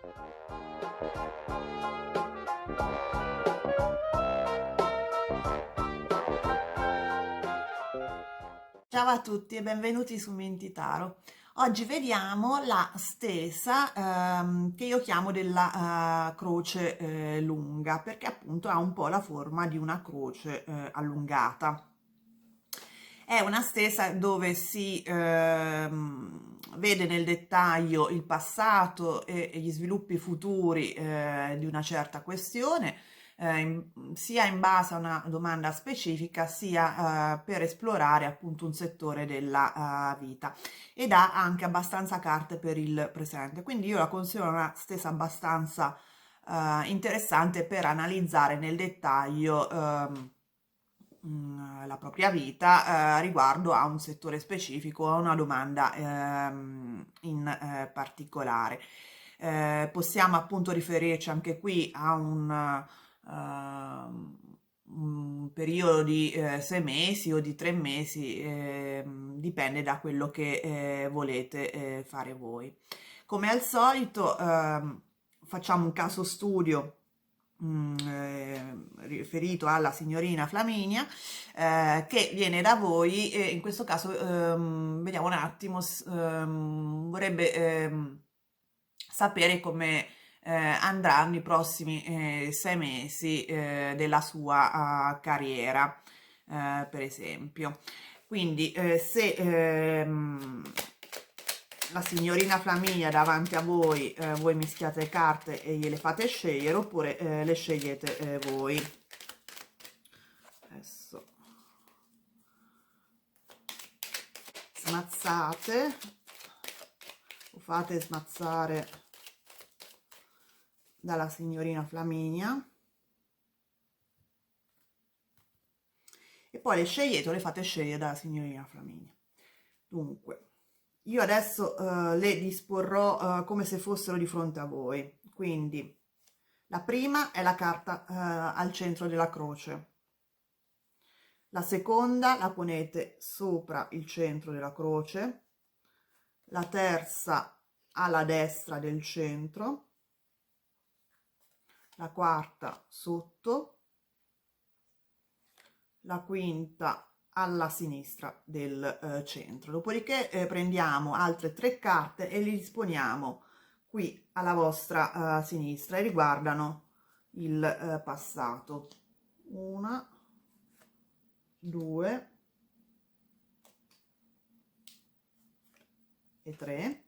Ciao a tutti e benvenuti su Mentitaro. Oggi vediamo la stesa che io chiamo della croce lunga, perché appunto ha un po' la forma di una croce allungata. È una stesa dove si vede nel dettaglio il passato e gli sviluppi futuri di una certa questione, sia in base a una domanda specifica, sia per esplorare appunto un settore della vita, ed ha anche abbastanza carte per il presente. Quindi io la considero una stesa abbastanza interessante per analizzare nel dettaglio la propria vita riguardo a un settore specifico, a una domanda in particolare. Possiamo appunto riferirci anche qui a un periodo di 6 mesi o di 3 mesi, dipende da quello che volete fare voi. Come al solito, facciamo un caso studio riferito alla signorina Flaminia, che viene da voi e in questo caso vediamo un attimo, vorrebbe sapere come andranno i prossimi 6 mesi della sua carriera, per esempio. Quindi se la signorina Flaminia davanti a voi, voi mischiate le carte e gliele fate scegliere, oppure le scegliete voi. Adesso smazzate o fate smazzare dalla signorina Flaminia e poi le scegliete o le fate scegliere dalla signorina Flaminia. Dunque, io adesso le disporrò come se fossero di fronte a voi. Quindi la prima è la carta al centro della croce, la seconda la ponete sopra il centro della croce, la terza alla destra del centro, la quarta sotto, la quinta alla sinistra del centro. Dopodiché prendiamo altre 3 carte e li disponiamo qui alla vostra sinistra e riguardano il passato. Una, due e tre.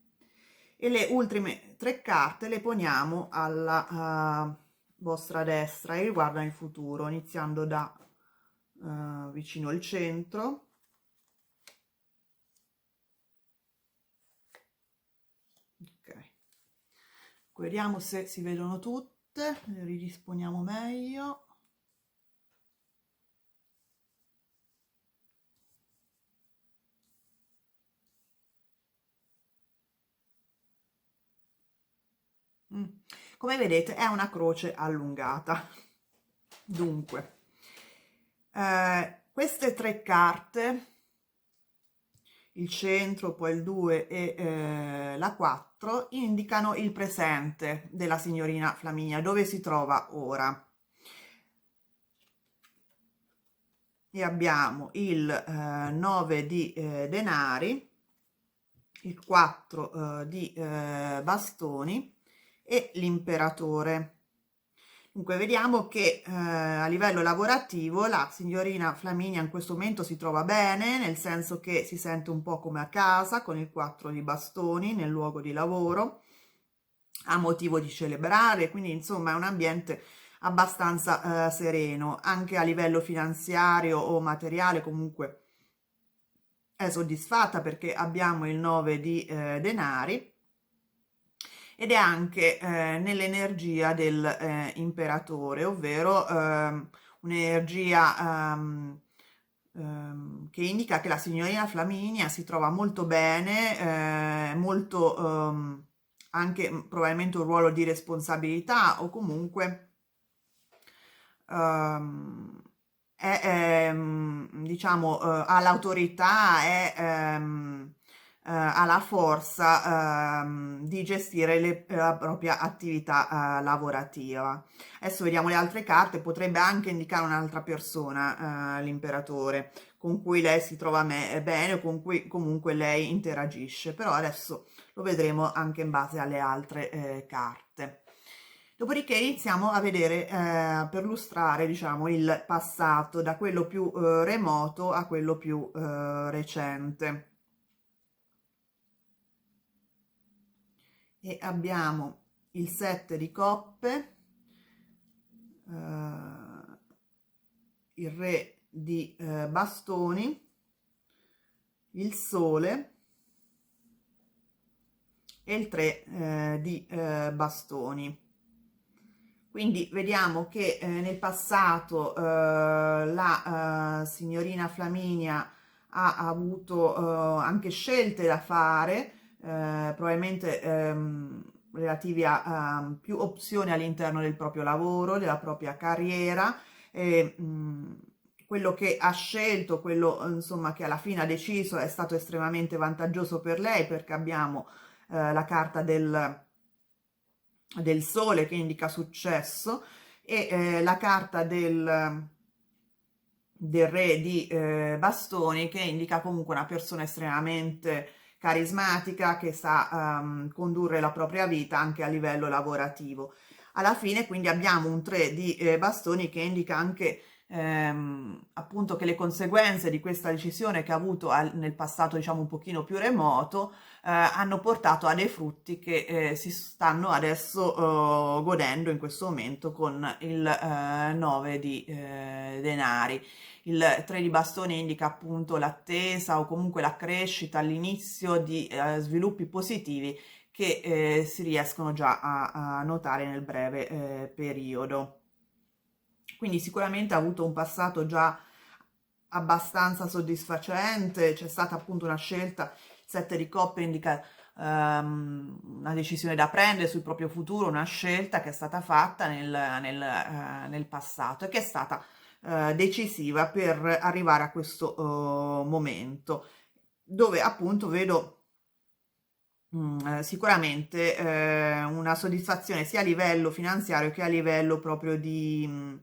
E le ultime 3 carte le poniamo alla vostra destra e riguardano il futuro, iniziando da vicino al centro. Ok, vediamo se si vedono tutte, le ridisponiamo meglio. Come vedete è una croce allungata. Dunque, queste 3 carte, il centro, poi il 2 e la 4, indicano il presente della signorina Flaminia, dove si trova ora. E abbiamo il 9 di denari, il 4 di bastoni e l'imperatore. Dunque vediamo che a livello lavorativo la signorina Flaminia in questo momento si trova bene, nel senso che si sente un po' come a casa con il 4 di bastoni nel luogo di lavoro, ha motivo di celebrare, quindi insomma è un ambiente abbastanza sereno, anche a livello finanziario o materiale comunque è soddisfatta perché abbiamo il 9 di denari ed è anche nell'energia del imperatore, ovvero un'energia che indica che la signorina Flaminia si trova molto bene, molto anche probabilmente un ruolo di responsabilità o comunque ehm, diciamo, ha l'autorità, è ha la forza di gestire la propria attività lavorativa. Adesso vediamo le altre carte, potrebbe anche indicare un'altra persona, l'imperatore, con cui lei si trova bene o con cui comunque lei interagisce, però adesso lo vedremo anche in base alle altre carte. Dopodiché iniziamo a vedere, per lustrare, diciamo, il passato, da quello più remoto a quello più recente. E abbiamo il 7 di coppe, il re di bastoni, il sole e il 3 di bastoni. Quindi vediamo che nel passato la signorina Flaminia ha avuto anche scelte da fare, probabilmente relativi a più opzioni all'interno del proprio lavoro, della propria carriera. E, quello che ha scelto, quello insomma che alla fine ha deciso è stato estremamente vantaggioso per lei, perché abbiamo la carta del sole che indica successo e la carta del re di bastoni che indica comunque una persona estremamente carismatica che sa condurre la propria vita anche a livello lavorativo. Alla fine quindi abbiamo un 3 di bastoni che indica anche appunto che le conseguenze di questa decisione che ha avuto nel passato diciamo un pochino più remoto hanno portato a dei frutti che si stanno adesso godendo in questo momento con il 9 di denari. Il 3 di bastoni indica appunto l'attesa o comunque la crescita, l'inizio di sviluppi positivi che si riescono già a notare nel breve periodo. Quindi sicuramente ha avuto un passato già abbastanza soddisfacente, c'è stata appunto una scelta, il 7 di coppe indica una decisione da prendere sul proprio futuro, una scelta che è stata fatta nel passato e che è stata decisiva per arrivare a questo momento, dove appunto vedo sicuramente una soddisfazione sia a livello finanziario che a livello proprio di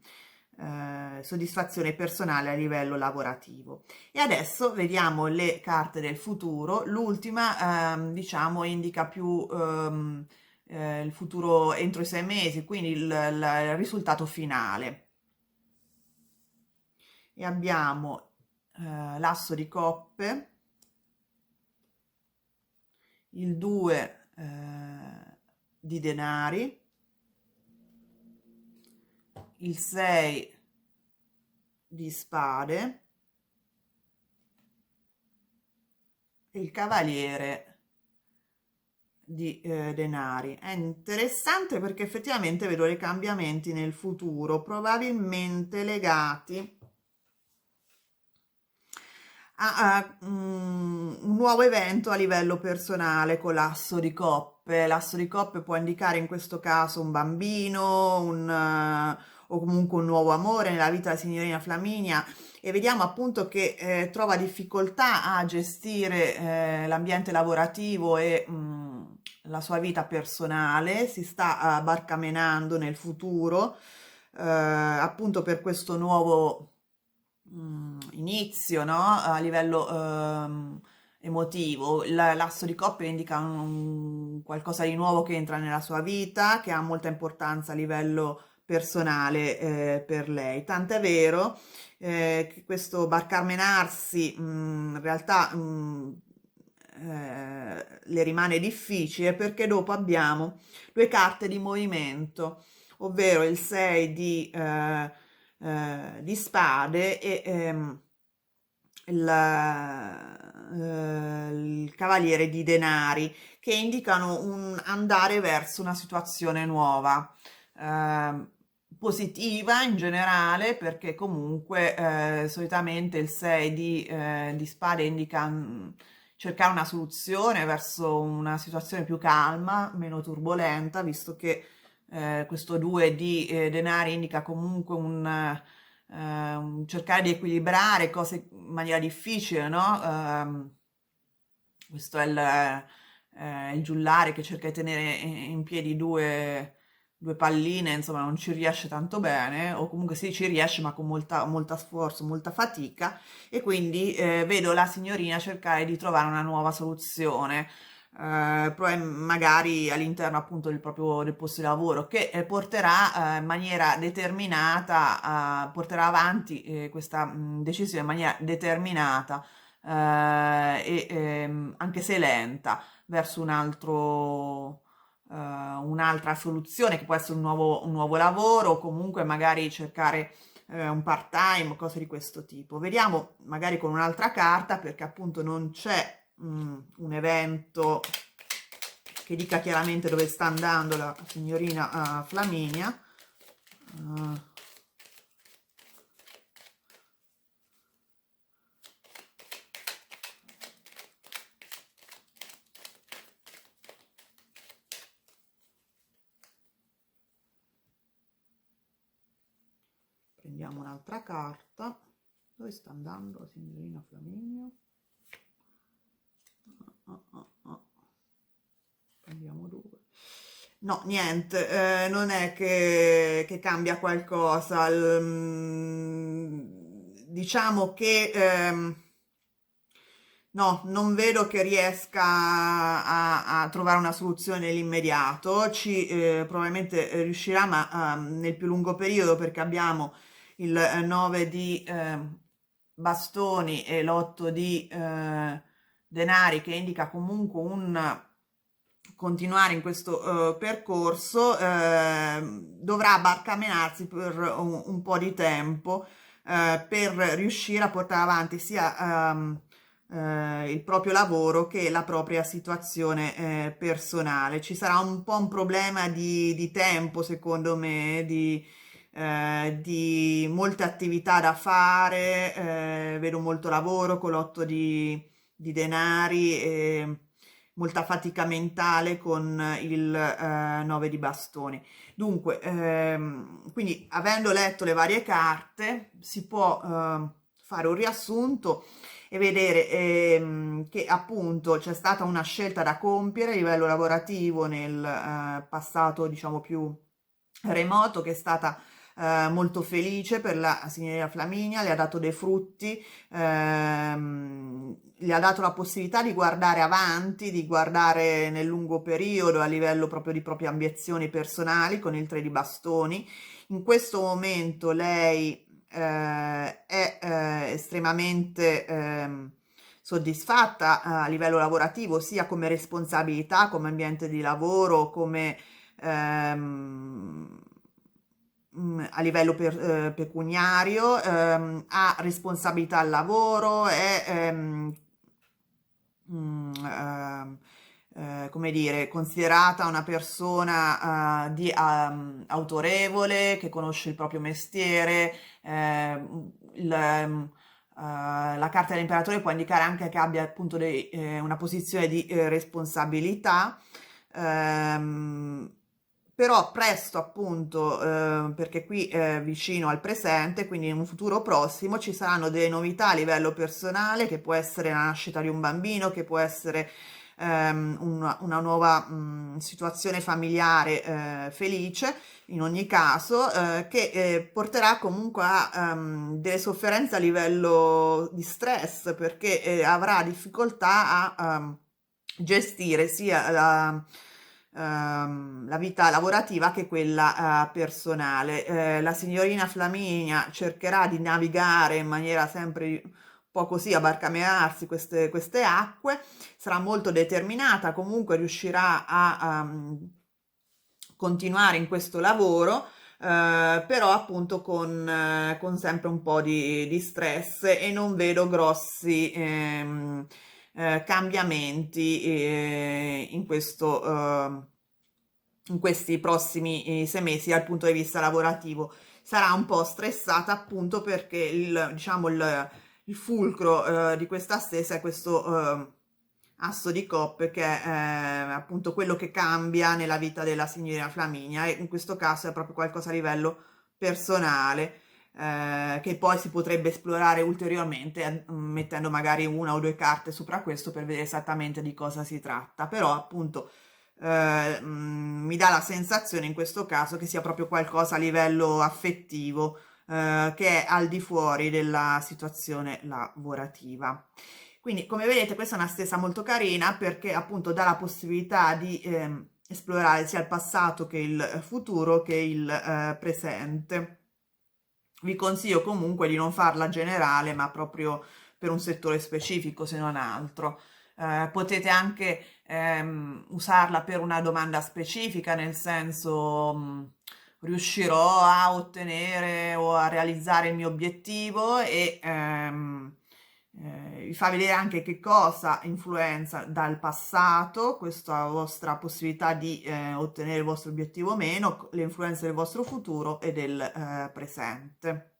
soddisfazione personale a livello lavorativo. E adesso vediamo le carte del futuro. L'ultima, diciamo, indica più il futuro entro i 6 mesi, quindi il risultato finale. E abbiamo l'asso di coppe, il 2 di denari, il 6 di spade e il cavaliere di denari. È interessante perché effettivamente vedo dei cambiamenti nel futuro, probabilmente legati a un nuovo evento a livello personale con l'asso di coppe. L'asso di coppe può indicare in questo caso un bambino, o comunque un nuovo amore nella vita della signorina Flaminia, e vediamo appunto che trova difficoltà a gestire l'ambiente lavorativo e la sua vita personale, si sta barcamenando nel futuro appunto per questo nuovo inizio, no? A livello emotivo. L'asso di coppia indica qualcosa di nuovo che entra nella sua vita, che ha molta importanza a livello personale per lei. Tant'è vero che questo barcamenarsi in realtà le rimane difficile, perché dopo abbiamo due carte di movimento, ovvero il 6 di spade e il cavaliere di denari, che indicano un andare verso una situazione nuova, positiva in generale, perché comunque solitamente il 6 di spade indica cercare una soluzione verso una situazione più calma, meno turbolenta, visto che questo 2 di denari indica comunque un cercare di equilibrare cose in maniera difficile, no? Questo è il giullare che cerca di tenere in piedi due palline, insomma non ci riesce tanto bene, o comunque sì ci riesce ma con molta sforzo, molta fatica, e quindi vedo la signorina cercare di trovare una nuova soluzione, magari all'interno appunto del posto di lavoro, che porterà in maniera determinata, porterà avanti questa decisione in maniera determinata, anche se lenta, verso un'altra soluzione che può essere un nuovo lavoro, o comunque magari cercare un part-time, cose di questo tipo. Vediamo magari con un'altra carta, perché appunto non c'è un evento che dica chiaramente dove sta andando la signorina Flaminia. Prendiamo un'altra carta. Dove sta andando la signorina Flaminia? Prendiamo due. No, niente, non è che cambia qualcosa. Diciamo che no, non vedo che riesca a trovare una soluzione nell'immediato. Probabilmente riuscirà, ma nel più lungo periodo, perché abbiamo il 9 di bastoni e l'8 di denari, che indica comunque un continuare in questo percorso. Dovrà barcamenarsi per un po' di tempo per riuscire a portare avanti sia il proprio lavoro che la propria situazione personale. Ci sarà un po' un problema di tempo, secondo me, di molte attività da fare. Vedo molto lavoro con l'otto di denari, e molta fatica mentale con il 9 di bastoni. Dunque, quindi avendo letto le varie carte, si può fare un riassunto e vedere che appunto c'è stata una scelta da compiere a livello lavorativo nel passato, diciamo, più remoto, che è stata molto felice per la signorina Flaminia, le ha dato dei frutti, le ha dato la possibilità di guardare avanti, di guardare nel lungo periodo a livello proprio di proprie ambizioni personali con il 3 di bastoni. In questo momento lei è estremamente soddisfatta a livello lavorativo, sia come responsabilità, come ambiente di lavoro, come a livello pecuniario, ha responsabilità al lavoro, è come dire, considerata una persona autorevole, che conosce il proprio mestiere. La carta dell'imperatore può indicare anche che abbia appunto una posizione di responsabilità. Ehm, Però presto appunto, perché qui è vicino al presente, quindi in un futuro prossimo ci saranno delle novità a livello personale, che può essere la nascita di un bambino, che può essere una nuova situazione familiare felice, in ogni caso, che porterà comunque a delle sofferenze a livello di stress, perché avrà difficoltà a gestire sia la vita lavorativa che quella personale. La signorina Flaminia cercherà di navigare in maniera sempre un po' così, a barcamenarsi queste acque, sarà molto determinata, comunque riuscirà a continuare in questo lavoro, però appunto con sempre un po' di stress, e non vedo grossi cambiamenti in questi prossimi 6 mesi dal punto di vista lavorativo. Sarà un po' stressata appunto perché diciamo, il fulcro di questa stessa è questo asso di coppe, che è appunto quello che cambia nella vita della signorina Flaminia, e in questo caso è proprio qualcosa a livello personale. che poi si potrebbe esplorare ulteriormente mettendo magari una o due carte sopra questo per vedere esattamente di cosa si tratta, però appunto mi dà la sensazione in questo caso che sia proprio qualcosa a livello affettivo, che è al di fuori della situazione lavorativa. Quindi, come vedete, questa è una stesa molto carina perché appunto dà la possibilità di esplorare sia il passato che il futuro che il presente. Vi consiglio comunque di non farla generale, ma proprio per un settore specifico, se non altro. Potete anche usarla per una domanda specifica, nel senso riuscirò a ottenere o a realizzare il mio obiettivo e vi fa vedere anche che cosa influenza dal passato questa vostra possibilità di ottenere il vostro obiettivo o meno, le influenze del vostro futuro e del presente.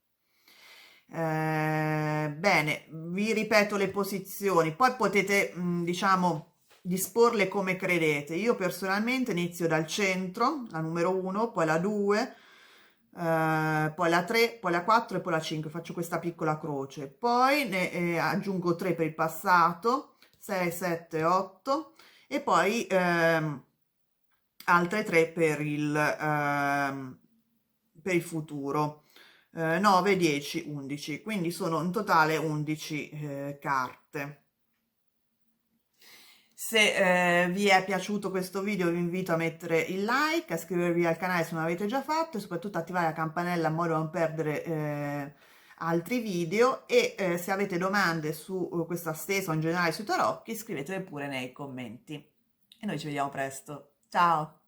Bene, vi ripeto le posizioni, poi potete, diciamo, disporle come credete. Io personalmente inizio dal centro, la numero 1, poi la 2, poi la 3, poi la 4 e poi la 5. Faccio questa piccola croce. Poi ne aggiungo 3 per il passato, 6, 7, 8 e poi altre 3 per il futuro. 9, 10, 11, quindi sono in totale 11 carte. Se vi è piaciuto questo video vi invito a mettere il like, a iscrivervi al canale se non l'avete già fatto e soprattutto attivare la campanella in modo da non perdere altri video e se avete domande su questa stesa o in generale sui tarocchi scrivetele pure nei commenti. E noi ci vediamo presto. Ciao!